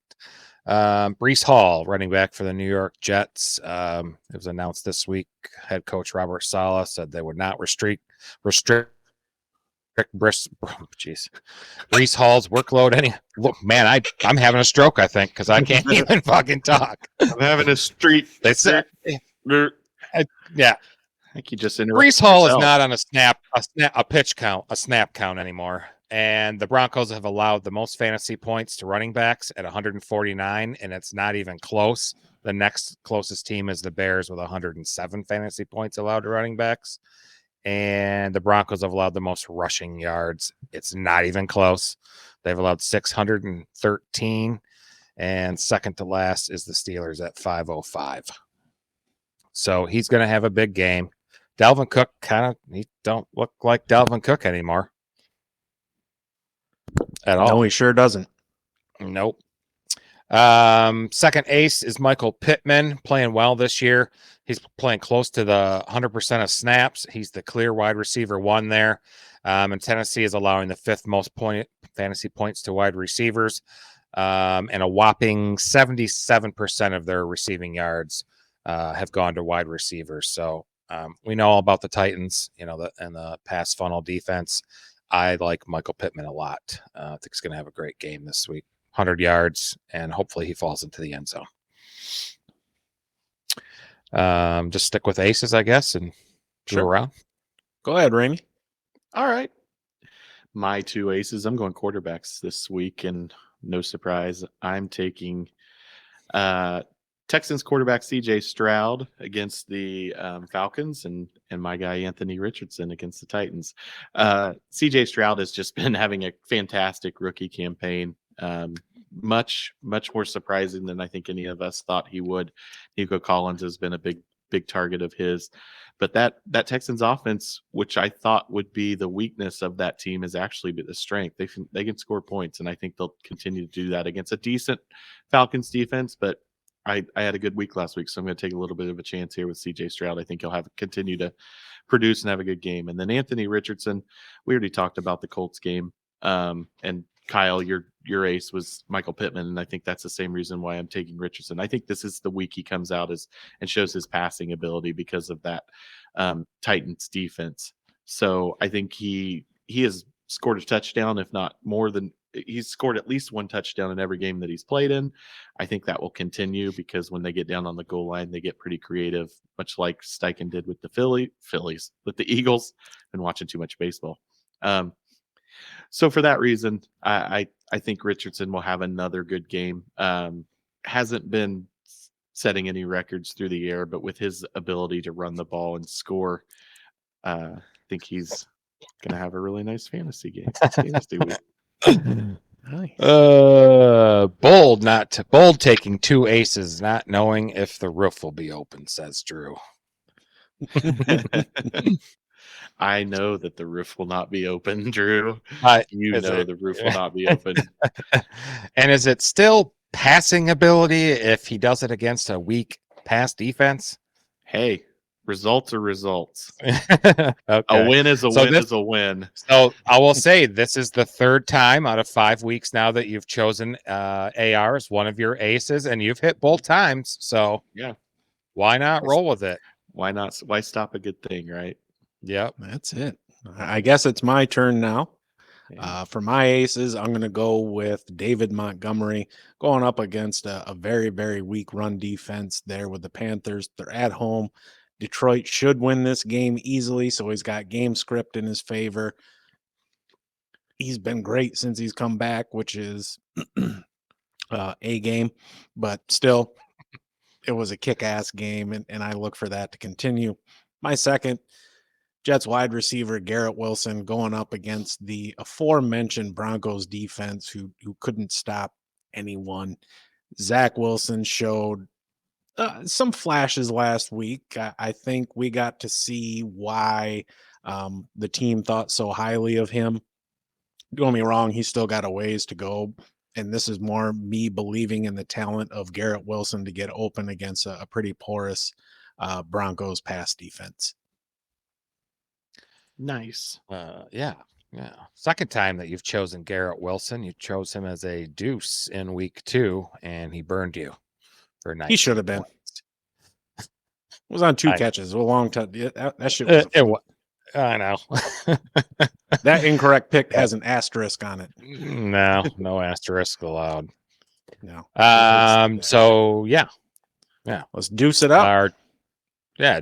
Breece Hall, running back for the New York Jets. It was announced this week. Head coach Robert Saleh said they would not restrict Breece Hall's workload. Look, man, I'm having a stroke, I think, because I can't even fucking talk. I'm having a street. They said, yeah. I think you just interrupted Breece Hall yourself. is not on a pitch count, a snap count anymore. And the Broncos have allowed the most fantasy points to running backs at 149, and it's not even close. The next closest team is the Bears with 107 fantasy points allowed to running backs. And the Broncos have allowed the most rushing yards. It's not even close. They've allowed 613, and second to last is the Steelers at 505. So he's going to have a big game. Dalvin Cook he don't look like Dalvin Cook anymore at all. No, he sure doesn't. Nope. Second ace is Michael Pittman, playing well this year. He's playing close to the 100% of snaps. He's the clear wide receiver one there. And Tennessee is allowing the fifth most fantasy points to wide receivers. And a whopping 77% of their receiving yards have gone to wide receivers. So we know all about the Titans, and the pass funnel defense. I like Michael Pittman a lot. I think he's going to have a great game this week. 100 yards, and hopefully he falls into the end zone. Just stick with aces, I guess, and go around. Go ahead, Rainey. All right. My two aces, I'm going quarterbacks this week, and no surprise, I'm taking Texans quarterback CJ Stroud against the Falcons, and my guy Anthony Richardson against the Titans. CJ Stroud has just been having a fantastic rookie campaign. Much more surprising than I think any of us thought he would. Nico Collins has been a big target of his, but that Texans offense, which I thought would be the weakness of that team, is actually the strength. They can score points, and I think they'll continue to do that against a decent Falcons defense. But I had a good week last week, so I'm going to take a little bit of a chance here with CJ Stroud. I think he'll continue to produce and have a good game. And then Anthony Richardson, we already talked about the Colts game, and Kyle, your ace was Michael Pittman, and I think that's the same reason why I'm taking Richardson. I think this is the week he comes out and shows his passing ability because of that Titans defense. So I think he has scored a touchdown, if not more than he's scored at least one touchdown in every game that he's played in. I think that will continue because when they get down on the goal line, they get pretty creative, much like Steichen did with the Phillies, with the Eagles. Been watching too much baseball. So for that reason, I think Richardson will have another good game. Hasn't been setting any records through the air, but with his ability to run the ball and score, I think he's going to have a really nice fantasy game. Fantasy week. Nice. Bold taking two aces, not knowing if the roof will be open, says Drew. I know that the roof will not be open, Drew. The roof will not be open. And is it still passing ability if he does it against a weak pass defense? Hey, results are results. Okay. A win is a win is a win. So I will say this is the third time out of 5 weeks now that you've chosen AR as one of your aces, and you've hit both times. So yeah, why not roll with it? Why not? Why stop a good thing, right? Yep. That's it. I guess it's my turn now. Yeah. For my aces, I'm going to go with David Montgomery going up against a very, very weak run defense there with the Panthers. They're at home. Detroit should win this game easily, so he's got game script in his favor. He's been great since he's come back, which is a game, but still, it was a kick-ass game, and I look for that to continue. My second, Jets wide receiver Garrett Wilson going up against the aforementioned Broncos defense who couldn't stop anyone. Zach Wilson showed some flashes last week. I think we got to see why the team thought so highly of him. Don't get me wrong, he's still got a ways to go. And this is more me believing in the talent of Garrett Wilson to get open against a pretty porous Broncos pass defense. Nice. Yeah. Second time that you've chosen Garrett Wilson. You chose him as a deuce in week 2, and he burned you for 19 He should have been. points. It was on 2 catches. A long time. That shit was a fluke. I know. That incorrect pick has an asterisk on it. No asterisk allowed. No. So yeah. Let's deuce it up.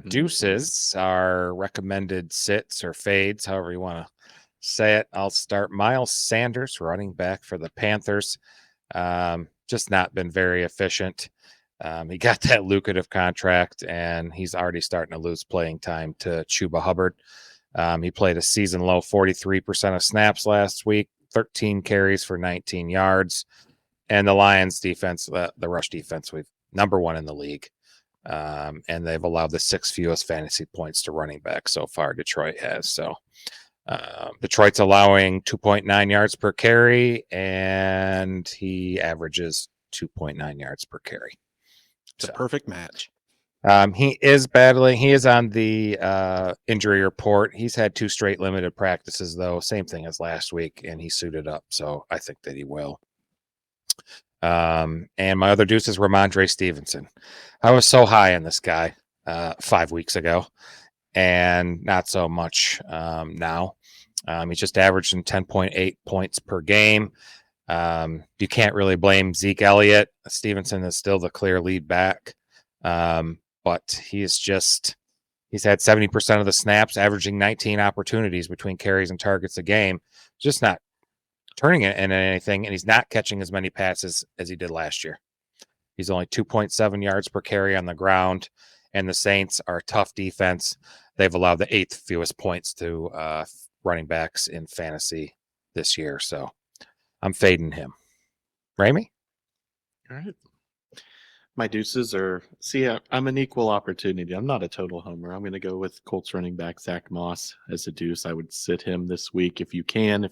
Deuces are recommended sits or fades, however you want to say it. I'll start Miles Sanders, running back for the Panthers. Just not been very efficient. He got that lucrative contract, and he's already starting to lose playing time to Chuba Hubbard. He played a season low 43% of snaps last week, 13 carries for 19 yards. And the Lions defense, the rush defense, we've number 1 in the league. And they've allowed the 6th fewest fantasy points to running back so far. Detroit has. So Detroit's allowing 2.9 yards per carry, and he averages 2.9 yards per carry. It's a perfect match. He is on the injury report. He's had 2 straight limited practices, though. Same thing as last week, and he suited up. So I think that he will. And my other deuce is Ramondre Stevenson. I was so high on this guy 5 weeks ago, and not so much now. He's just averaging 10.8 points per game. You can't really blame Zeke Elliott. Stevenson is still the clear lead back. But he's had 70% of the snaps, averaging 19 opportunities between carries and targets a game. Just not turning it into anything, and he's not catching as many passes as he did last year. He's only 2.7 yards per carry on the ground, and the Saints are a tough defense. They've allowed the 8th fewest points to running backs in fantasy this year, so I'm fading him. Ramey? All right. My deuces are, I'm an equal opportunity. I'm not a total homer. I'm going to go with Colts running back Zach Moss as a deuce. I would sit him this week if you can.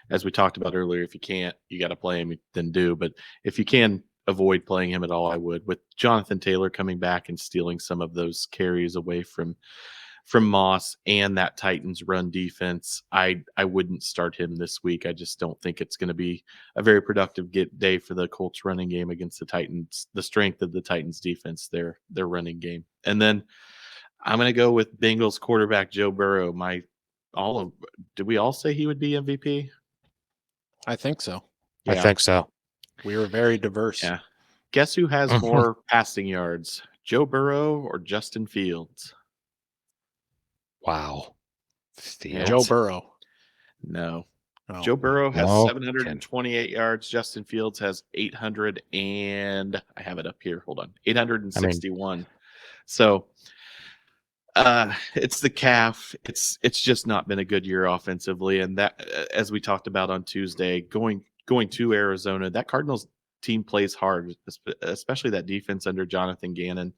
As we talked about earlier, if you can't, you got to play him, then do. But if you can avoid playing him at all, I would. With Jonathan Taylor coming back and stealing some of those carries away from Moss and that Titans run defense, I wouldn't start him this week. I just don't think it's going to be a very productive day for the Colts running game against the Titans, the strength of the Titans defense, their running game. And then I'm going to go with Bengals quarterback Joe Burrow. Did we all say he would be MVP? I think so. Yeah. I think so. We were very diverse. Yeah. Guess who has more passing yards, Joe Burrow or Justin Fields? Wow. Fields. Joe Burrow. No. Oh. Joe Burrow has 728 yards. Justin Fields has 800 and I have it up here. Hold on. 861. So it's the calf. It's just not been a good year offensively. And that, as we talked about on Tuesday, going to Arizona, that Cardinals team plays hard, especially that defense under Jonathan Gannon.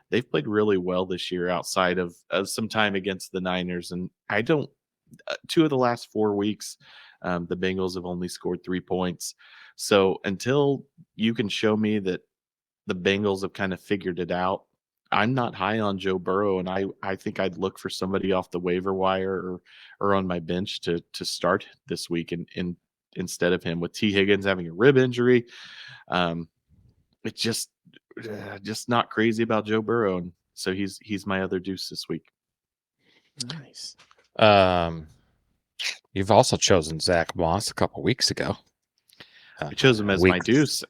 They've played really well this year outside of some time against the Niners. And 2 of the last 4 weeks, the Bengals have only scored 3 points. So until you can show me that the Bengals have kind of figured it out, I'm not high on Joe Burrow. And I think I'd look for somebody off the waiver wire or on my bench to start this week and instead of him. With T. Higgins having a rib injury, it's just not crazy about Joe Burrow. And so he's my other deuce this week. Nice. You've also chosen Zach Moss a couple weeks ago. I chose him as my deuce.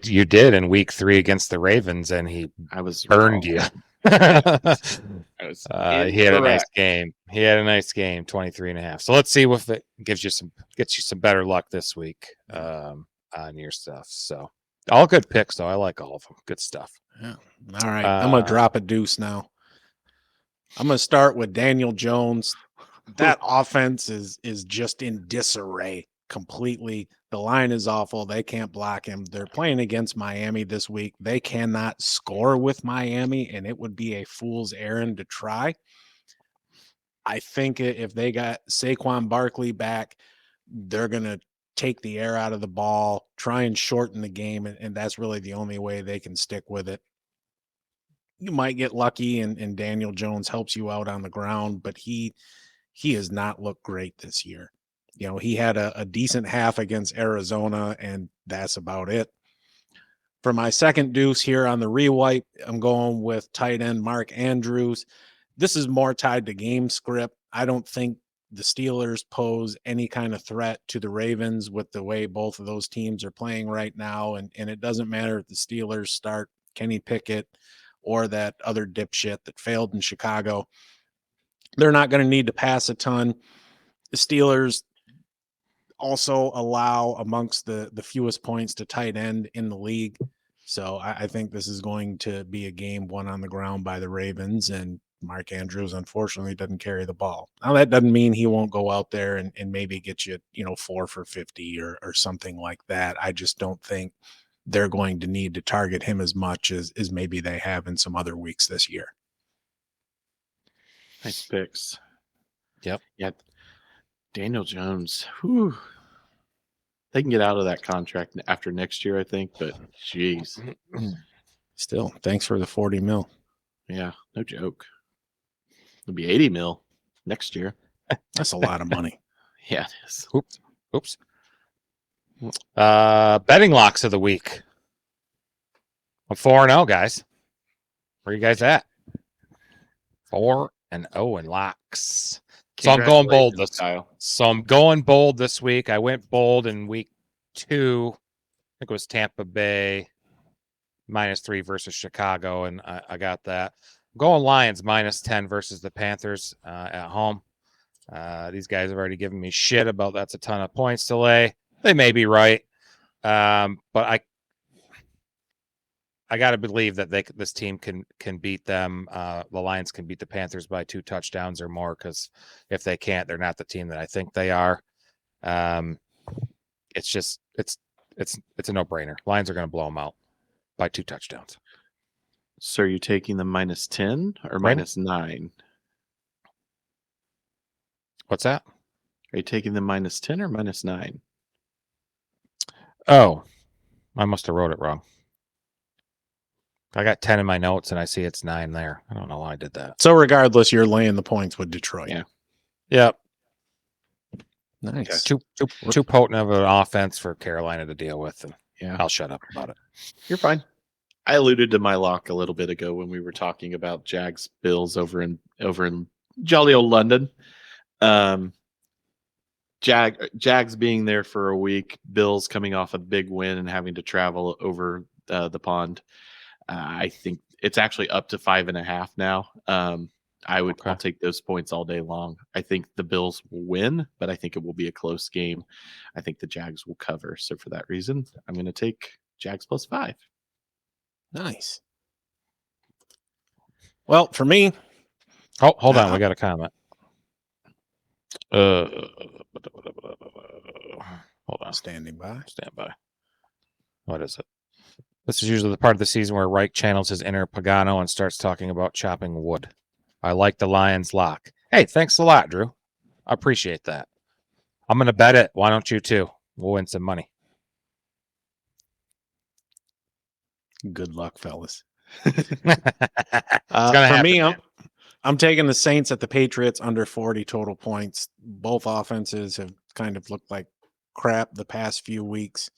You did in week 3 against the Ravens, and he burned you. He had a nice game. 23.5. So let's see if it gets you some better luck this week on your stuff. So all good picks, though. I like all of them. Good stuff. Yeah. All right. I'm going to drop a deuce now. I'm going to start with Daniel Jones. That offense is just in disarray completely. The line is awful. They can't block him. They're playing against Miami this week. They cannot score with Miami, and it would be a fool's errand to try. I think if they got Saquon Barkley back, they're going to take the air out of the ball, try and shorten the game, and that's really the only way they can stick with it. You might get lucky and Daniel Jones helps you out on the ground, but he has not looked great this year. You know, he had a decent half against Arizona, and that's about it. For my second deuce here on the rewipe, I'm going with tight end Mark Andrews. This is more tied to game script. I don't think the Steelers pose any kind of threat to the Ravens with the way both of those teams are playing right now. And it doesn't matter if the Steelers start Kenny Pickett or that other dipshit that failed in Chicago. They're not going to need to pass a ton. The Steelers also allow amongst the fewest points to tight end in the league. So I think this is going to be a game won on the ground by the Ravens, and Mark Andrews, unfortunately, doesn't carry the ball. Now, that doesn't mean he won't go out there and maybe get you, 4 for 50 or something like that. I just don't think they're going to need to target him as much as maybe they have in some other weeks this year. Nice picks. Yep. Yeah. Daniel Jones. Whew. They can get out of that contract after next year, I think, but geez. Still, thanks for the 40 mil. Yeah, no joke. It'll be 80 mil next year. That's a lot of money. Yeah, it is. Oops. Betting locks of the week. I'm 4-0, guys. Where you guys at? 4-0 in locks. So I'm going bold this week. I went bold in week 2. I think it was Tampa Bay -3 versus Chicago, and I got that. I'm going Lions -10 versus the Panthers at home. These guys have already given me shit about that's a ton of points to lay. They may be right, but I got to believe that this team can beat them. The Lions can beat the Panthers by 2 touchdowns or more, because if they can't, they're not the team that I think they are. It's a no-brainer. Lions are going to blow them out by 2 touchdowns. So are you taking the -10 or -9? What's that? Are you taking the -10 or -9? Oh, I must have wrote it wrong. I got 10 in my notes, and I see it's 9 there. I don't know why I did that. So regardless, you're laying the points with Detroit. Yeah. Yep. Nice. Too potent of an offense for Carolina to deal with, and I'll shut up about it. You're fine. I alluded to my lock a little bit ago when we were talking about Jags Bills over in jolly old London. Jags being there for a week, Bills coming off a big win and having to travel over the pond. I think it's actually up to 5.5 now. I'll take those points all day long. I think the Bills will win, but I think it will be a close game. I think the Jags will cover. So for that reason, I'm going to take Jags +5. Nice. Well, for me. Oh, hold on. We got a comment. Hold on. Stand by. What is it? This is usually the part of the season where Reich channels his inner Pagano and starts talking about chopping wood. I like the Lions lock. Hey, thanks a lot, Drew. I appreciate that. I'm going to bet it. Why don't you too? We'll win some money. Good luck, fellas. For me, I'm taking the Saints at the Patriots under 40 total points. Both offenses have kind of looked like crap the past few weeks.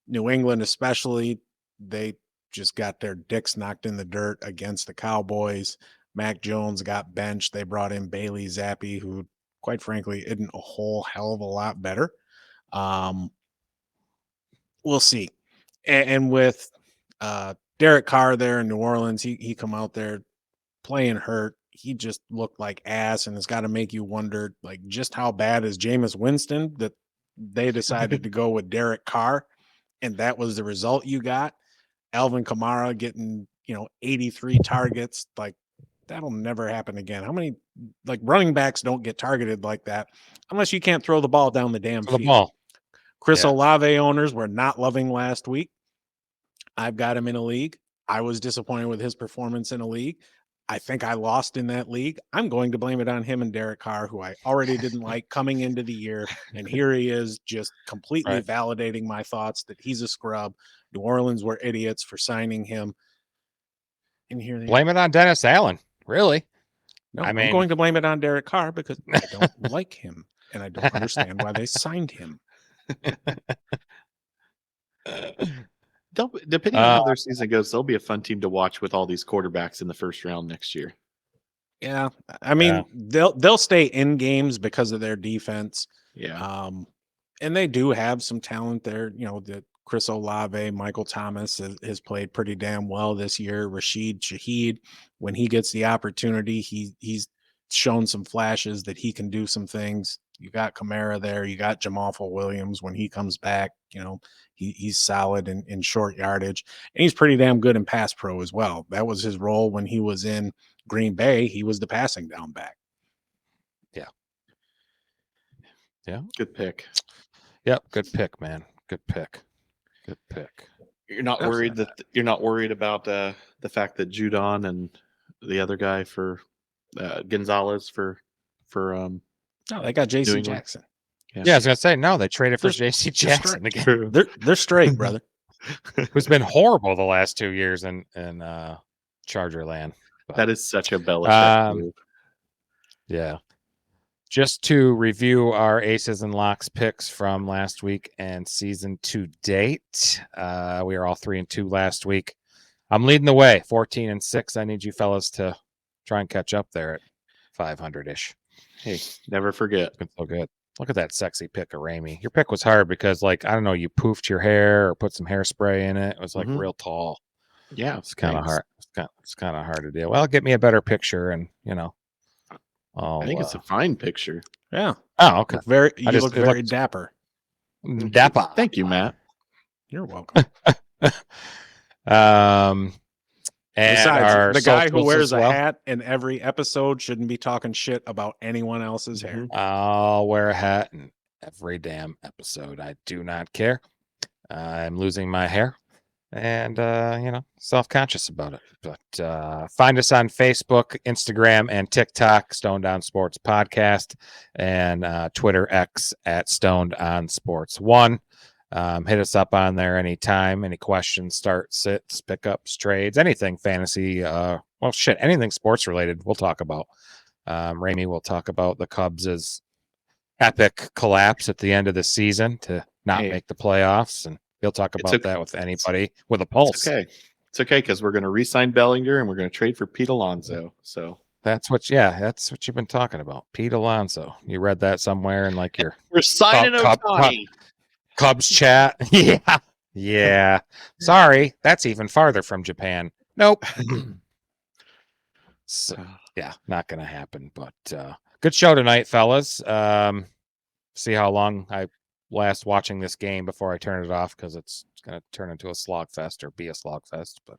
New England especially, they just got their dicks knocked in the dirt against the Cowboys. Mac Jones got benched. They brought in Bailey Zappi, who quite frankly, isn't a whole hell of a lot better. We'll see. And with Derek Carr there in New Orleans, he come out there playing hurt. He just looked like ass, and it's got to make you wonder, like, just how bad is Jameis Winston that they decided to go with Derek Carr, and that was the result you got. Alvin Kamara getting 83 targets, like that'll never happen again. How many like running backs don't get targeted like that unless you can't throw the ball down the damn The field? ball. Chris Yeah. Olave owners were not loving last week. I've got him in a league. I was disappointed with his performance in a league. I think I lost in that league. I'm going to blame it on him and Derek Carr, who I already didn't like coming into the year. And here he is just completely Right. validating my thoughts that he's a scrub. New Orleans were idiots for signing him. And here they Blame it on Dennis Allen. Really? No, I I'm mean- going to blame it on Derek Carr because I don't like him and I don't understand why they signed him. Depending on how their season goes, they'll be a fun team to watch with all these quarterbacks in the first round next year. Yeah, I mean they'll stay in games because of their defense. Yeah. And they do have some talent there. The Chris Olave, Michael Thomas has played pretty damn well this year. Rashid Shaheed, when he gets the opportunity, he's shown some flashes that he can do some things. You got Kamara there. You got Jamal Williams when he comes back. He's solid in short yardage, and he's pretty damn good in pass pro as well. That was his role when he was in Green Bay. He was the passing down back. Yeah. Good pick. Yep. Good pick, man. Good pick. Good pick. You're not worried about the fact that Judon and the other guy for Gonzalez for No, they got New J.C. England? Jackson. Yeah, I was gonna say no. They traded for They're- J.C. they're Jackson straight. again, They're straight, brother. who's been horrible the last 2 years in Charger land. But, That is such a Belichick move. yeah. Just to review our aces and locks picks from last week and season to date, we are all 3-2 last week. I'm leading the way, 14-6. I need you fellas to try and catch up there at 500-ish. Hey, never forget. It's been so good. Look at that sexy pick of Ramey. Your pick was hard because, like, I don't know, you poofed your hair or put some hairspray in it. It was like real tall. Yeah, It's kind of hard. It's kind of hard to do. Well, get me a better picture, and I think it's a fine picture. Yeah. Oh, okay. You look very dapper. Dapper. Thank you, Matt. You're welcome. And Besides, the guy who socials wears as well. a hat in every episode shouldn't be talking shit about anyone else's hair. I'll wear a hat in every damn episode. I do not care. I'm losing my hair and, self-conscious about it. But find us on Facebook, Instagram, and TikTok, Stoned On Sports Podcast, and Twitter X at Stoned On Sports 1. Hit us up on there anytime. Any questions, starts, sits, pickups, trades, anything fantasy. Anything sports related, we'll talk about. Ramey will talk about the Cubs' epic collapse at the end of the season to not make the playoffs, and he'll talk about that with anybody with a pulse. It's okay because we're going to re-sign Bellinger and we're going to trade for Pete Alonso. So that's what you've been talking about, Pete Alonso. You read that somewhere in like your we're signing Ohtani. Cubs chat. Yeah. Sorry, that's even farther from Japan. Nope. So, yeah, not going to happen. But good show tonight, fellas. See how long I last watching this game before I turn it off because it's going to turn into a slog fest or be a slog fest. But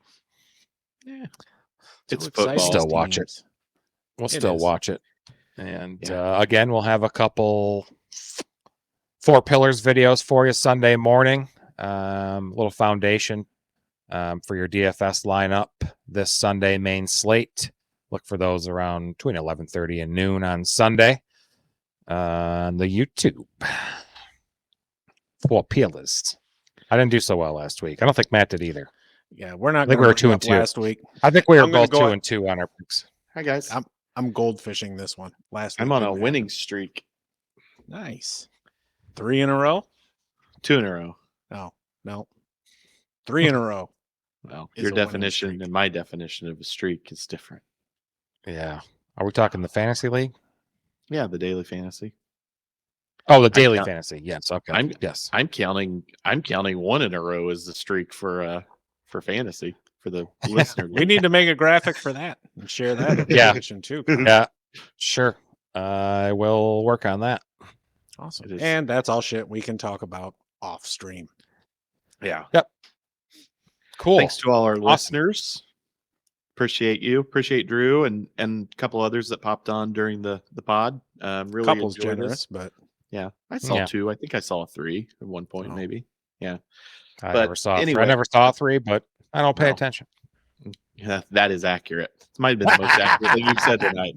yeah, It's football. Still watch it. We'll still watch it. And again, we'll have a couple 4 Pillars videos for you Sunday morning. Little foundation for your DFS lineup this Sunday main slate. Look for those around between 11:30 and noon on Sunday on the YouTube. 4 Pillars. I didn't do so well last week. I don't think Matt did either. Yeah, we're not. I think we were 2-2 last week. I think we were I'm gonna both go 2-2 on our picks. Hi guys. I'm goldfishing this one. Last week I'm on a didn't winning happen. streak. Nice. 3 in a row? 2 in a row. No. 3 in a row. Well, Is your a winning definition streak. and my definition of a streak is different. Yeah. Are we talking the fantasy league? Yeah, the daily fantasy. Oh, the daily count- fantasy. Yes. Okay. Yes. I'm counting one in a row as the streak for fantasy for the listener. We need to make a graphic for that and share that Yeah. information too. Connor. Yeah. Sure. I will work on that. Awesome. It is. And that's all shit we can talk about off stream. Yeah. Cool. Thanks to all our Awesome. listeners. Appreciate you. Appreciate Drew and a couple others that popped on during the pod. Really Couple's enjoyed generous, this. but Yeah, I saw Yeah. 2. I think I saw 3 at one point, Oh. maybe. Yeah, I But never saw anyway. I never saw 3, but I don't pay No. attention. yeah, that is accurate. It might have been the most accurate thing you've said tonight.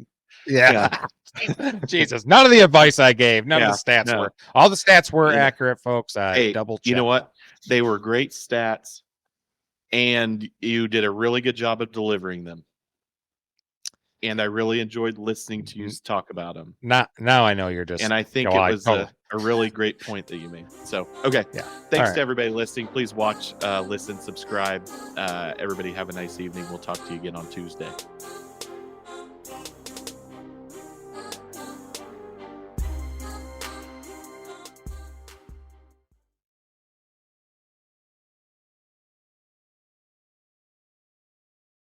Jesus, none of the advice I gave, none Yeah, of the stats no. were. All the stats were Yeah. accurate, folks. I Hey, double checked. you know what? They were great stats, and you did a really good job of delivering them. And I really enjoyed listening to you talk about them. Now I know you're just. And I think go it on, was totally. a really great point that you made. So, okay. Yeah. Thanks All right. to everybody listening. Please watch, listen, subscribe. Everybody have a nice evening. We'll talk to you again on Tuesday.